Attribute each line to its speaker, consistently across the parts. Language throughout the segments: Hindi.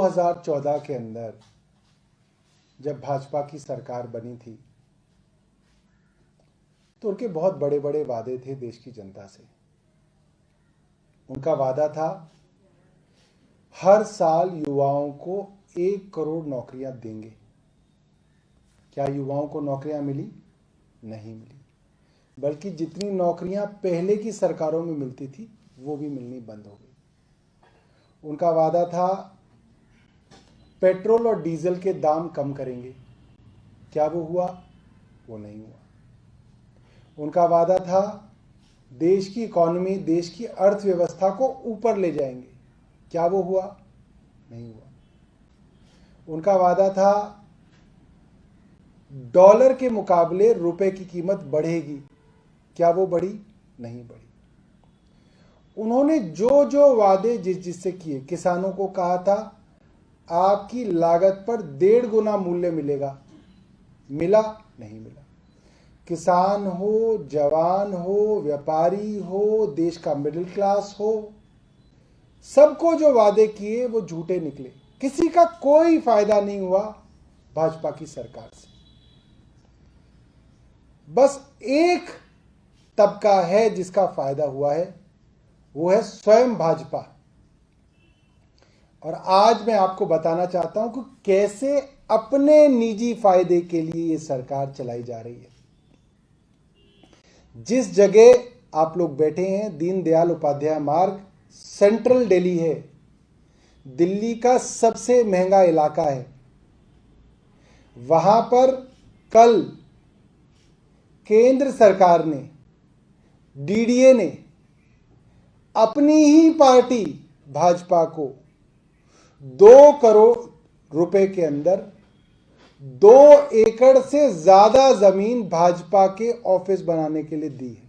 Speaker 1: 2014 के अंदर जब भाजपा की सरकार बनी थी तो उनके बहुत बड़े बड़े वादे थे देश की जनता से। उनका वादा था हर साल युवाओं को 1 करोड़ नौकरियां देंगे। क्या युवाओं को नौकरियां मिली? नहीं मिली, बल्कि जितनी नौकरियां पहले की सरकारों में मिलती थी वो भी मिलनी बंद हो गई। उनका वादा था पेट्रोल और डीजल के दाम कम करेंगे। क्या वो हुआ? वो नहीं हुआ। उनका वादा था देश की इकोनॉमी, देश की अर्थव्यवस्था को ऊपर ले जाएंगे। क्या वो हुआ? नहीं हुआ। उनका वादा था डॉलर के मुकाबले रुपए की कीमत बढ़ेगी। क्या वो बढ़ी? नहीं बढ़ी। उन्होंने जो जो वादे जिससे किए, किसानों को कहा था आपकी लागत पर 1.5 गुना मूल्य मिलेगा, मिला? नहीं मिला। किसान हो, जवान हो, व्यापारी हो, देश का मिडिल क्लास हो, सबको जो वादे किए वो झूठे निकले। किसी का कोई फायदा नहीं हुआ भाजपा की सरकार से। बस एक तबका है जिसका फायदा हुआ है, वो है स्वयं भाजपा। और आज मैं आपको बताना चाहता हूं कि कैसे अपने निजी फायदे के लिए ये सरकार चलाई जा रही है। जिस जगह आप लोग बैठे हैं, दीनदयाल उपाध्याय मार्ग, सेंट्रल दिल्ली है, दिल्ली का सबसे महंगा इलाका है। वहां पर कल केंद्र सरकार ने, डीडीए ने अपनी ही पार्टी भाजपा को 2 करोड़ रुपए के अंदर 2 एकड़ से ज्यादा जमीन भाजपा के ऑफिस बनाने के लिए दी है।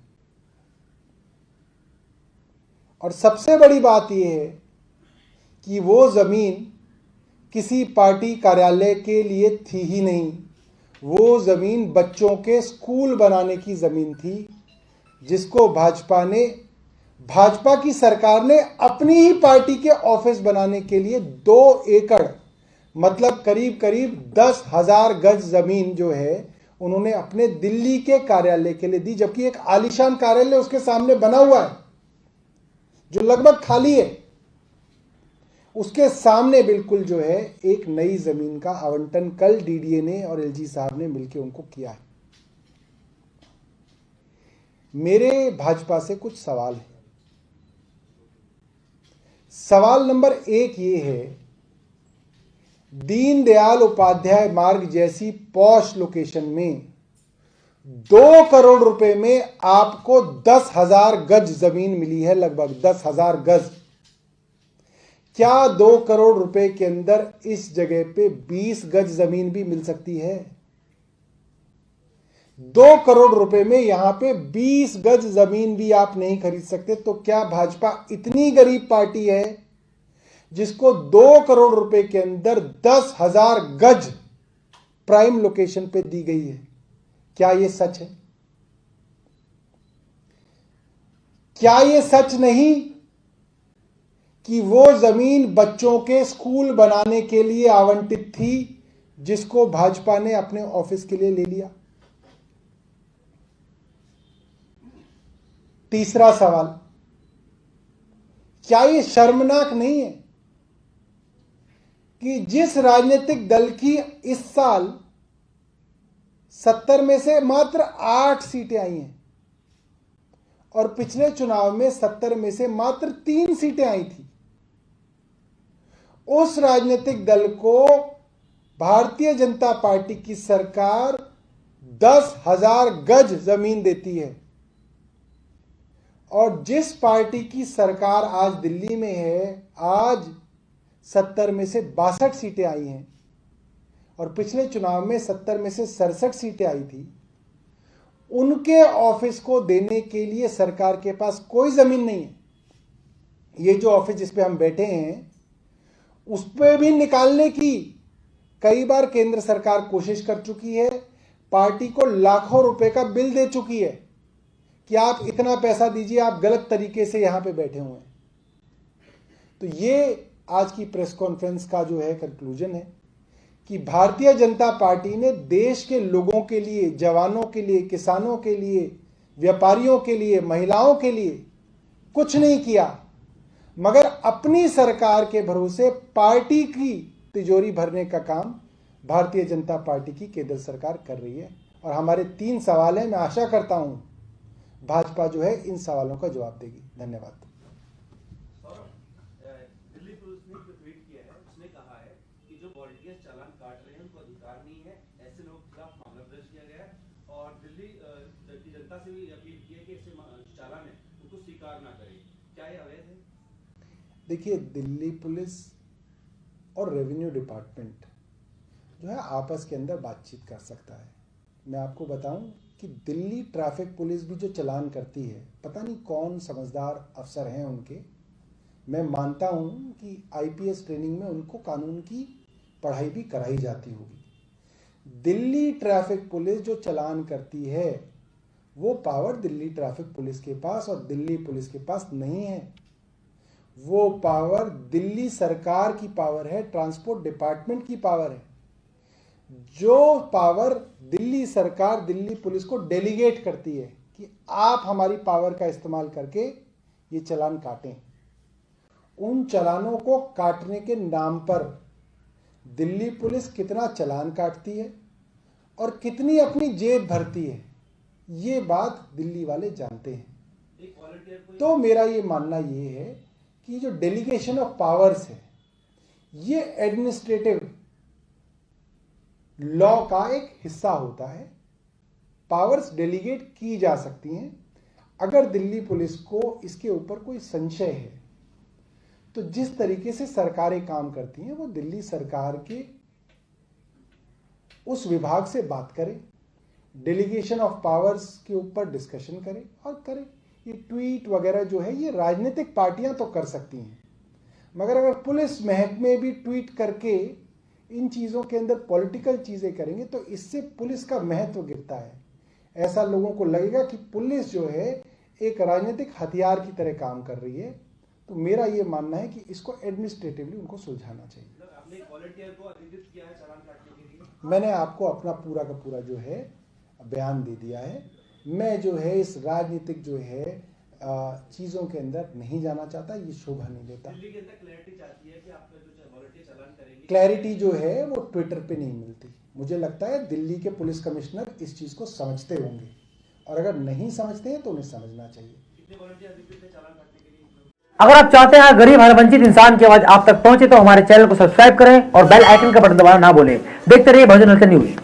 Speaker 1: और सबसे बड़ी बात यह है कि वो जमीन किसी पार्टी कार्यालय के लिए थी ही नहीं, वो जमीन बच्चों के स्कूल बनाने की जमीन थी, जिसको भाजपा की सरकार ने अपनी ही पार्टी के ऑफिस बनाने के लिए 2 एकड़ मतलब करीब करीब 10,000 गज जमीन जो है उन्होंने अपने दिल्ली के कार्यालय के लिए दी। जबकि एक आलीशान कार्यालय उसके सामने बना हुआ है जो लगभग खाली है। उसके सामने बिल्कुल जो है एक नई जमीन का आवंटन कल डीडीए ने और एलजी साहब ने मिलकर उनको किया है। मेरे भाजपा से कुछ सवाल है। सवाल नंबर 1 ये है, दीनदयाल उपाध्याय मार्ग जैसी पॉश लोकेशन में 2 करोड़ रुपए में आपको 10,000 गज जमीन मिली है, लगभग 10,000 गज। क्या 2 करोड़ रुपए के अंदर इस जगह पे 20 गज जमीन भी मिल सकती है? 2 करोड़ रुपए में यहां पे 20 गज जमीन भी आप नहीं खरीद सकते। तो क्या भाजपा इतनी गरीब पार्टी है जिसको 2 करोड़ रुपए के अंदर 10,000 गज प्राइम लोकेशन पे दी गई है? क्या यह सच है? क्या यह सच नहीं कि वो जमीन बच्चों के स्कूल बनाने के लिए आवंटित थी, जिसको भाजपा ने अपने ऑफिस के लिए ले लिया? तीसरा सवाल, क्या यह शर्मनाक नहीं है कि जिस राजनीतिक दल की इस साल 70 में से मात्र 8 सीटें आई हैं और पिछले चुनाव में 70 में से मात्र 3 सीटें आई थी, उस राजनीतिक दल को भारतीय जनता पार्टी की सरकार 10,000 गज जमीन देती है? और जिस पार्टी की सरकार आज दिल्ली में है, आज 70 में से 62 सीटें आई हैं और पिछले चुनाव में 70 में से 67 सीटें आई थी, उनके ऑफिस को देने के लिए सरकार के पास कोई जमीन नहीं है। ये जो ऑफिस जिस पे हम बैठे हैं उस पे भी निकालने की कई बार केंद्र सरकार कोशिश कर चुकी है, पार्टी को लाखों रुपए का बिल दे चुकी है कि आप इतना पैसा दीजिए, आप गलत तरीके से यहां पे बैठे हुए हैं। तो ये आज की प्रेस कॉन्फ्रेंस का जो है कंक्लूजन है कि भारतीय जनता पार्टी ने देश के लोगों के लिए, जवानों के लिए, किसानों के लिए, व्यापारियों के लिए, महिलाओं के लिए कुछ नहीं किया, मगर अपनी सरकार के भरोसे पार्टी की तिजोरी भरने का काम भारतीय जनता पार्टी की केंद्र सरकार कर रही है। और हमारे 3 सवाल हैं, मैं आशा करता हूं भाजपा जो है इन सवालों का जवाब देगी। धन्यवाद।
Speaker 2: दिल्ली पुलिस ने जो ट्वीट किया है उसने कहा है कि जो वॉलंटियर्स चालान काट रहे हैं उनको अधिकार नहीं है, ऐसे लोगों के खिलाफ मामला दर्ज किया गया है और दिल्ली की जनता से भी अपील की है कि ऐसे चालान है उनको स्वीकार ना करें। क्या ये अवैध है?
Speaker 1: देखिए, दिल्ली पुलिस और रेवेन्यू डिपार्टमेंट जो है आपस के अंदर बातचीत कर सकता है। मैं आपको बताऊं कि दिल्ली ट्रैफिक पुलिस भी जो चालान करती है, पता नहीं कौन समझदार अफसर हैं उनके। मैं मानता हूं कि आईपीएस ट्रेनिंग में उनको कानून की पढ़ाई भी कराई जाती होगी। दिल्ली ट्रैफिक पुलिस जो चालान करती है वो पावर दिल्ली ट्रैफिक पुलिस के पास और दिल्ली पुलिस के पास नहीं है। वो पावर दिल्ली सरकार की पावर है, ट्रांसपोर्ट डिपार्टमेंट की पावर है। जो पावर दिल्ली सरकार दिल्ली पुलिस को डेलीगेट करती है कि आप हमारी पावर का इस्तेमाल करके ये चालान काटें, उन चालानों को काटने के नाम पर दिल्ली पुलिस कितना चालान काटती है और कितनी अपनी जेब भरती है, ये बात दिल्ली वाले जानते हैं। तो मेरा ये मानना ये है कि जो डेलीगेशन ऑफ पावर्स है ये एडमिनिस्ट्रेटिव लॉ का एक हिस्सा होता है। पावर्स डेलीगेट की जा सकती हैं। अगर दिल्ली पुलिस को इसके ऊपर कोई संशय है तो जिस तरीके से सरकारें काम करती हैं वो दिल्ली सरकार के उस विभाग से बात करें, डेलीगेशन ऑफ पावर्स के ऊपर डिस्कशन करें और करें। ये ट्वीट वगैरह जो है ये राजनीतिक पार्टियां तो कर सकती हैं, मगर अगर पुलिस महकमे भी ट्वीट करके इन चीज़ों के अंदर पॉलिटिकल चीज़ें करेंगे तो इससे पुलिस का महत्व गिरता है। ऐसा लोगों को लगेगा कि पुलिस जो है एक राजनीतिक हथियार की तरह काम कर रही है। तो मेरा ये मानना है कि इसको एडमिनिस्ट्रेटिवली उनको सुलझाना चाहिए।
Speaker 2: आपने वॉलंटियर को अधिकृत किया है चालान काटने के लिए?
Speaker 1: मैंने आपको अपना पूरा का पूरा जो है बयान दे दिया है। मैं जो है इस राजनीतिक जो है चीज़ों के अंदर नहीं जाना चाहता, ये शोभा नहीं देता।
Speaker 2: दिल्ली के अंदर क्लैरिटी चाहती है कि आप जो वॉलंटियर चालान करेंगे,
Speaker 1: क्लैरिटी जो है वो ट्विटर पे नहीं मिलती। मुझे लगता है दिल्ली के पुलिस कमिश्नर इस चीज़ को समझते होंगे और अगर नहीं समझते हैं तो उन्हें समझना चाहिए।
Speaker 2: कितने वॉलंटियर अधिकृत है चालान काटने के लिए?
Speaker 3: अगर आप चाहते हैं गरीब हर वंचित इंसान की आवाज आप तक पहुंचे तो हमारे चैनल को सब्सक्राइब करें और बेल आइकन का बटन दबाना ना भूलें। देखते रहिए बहुजन न्यूज।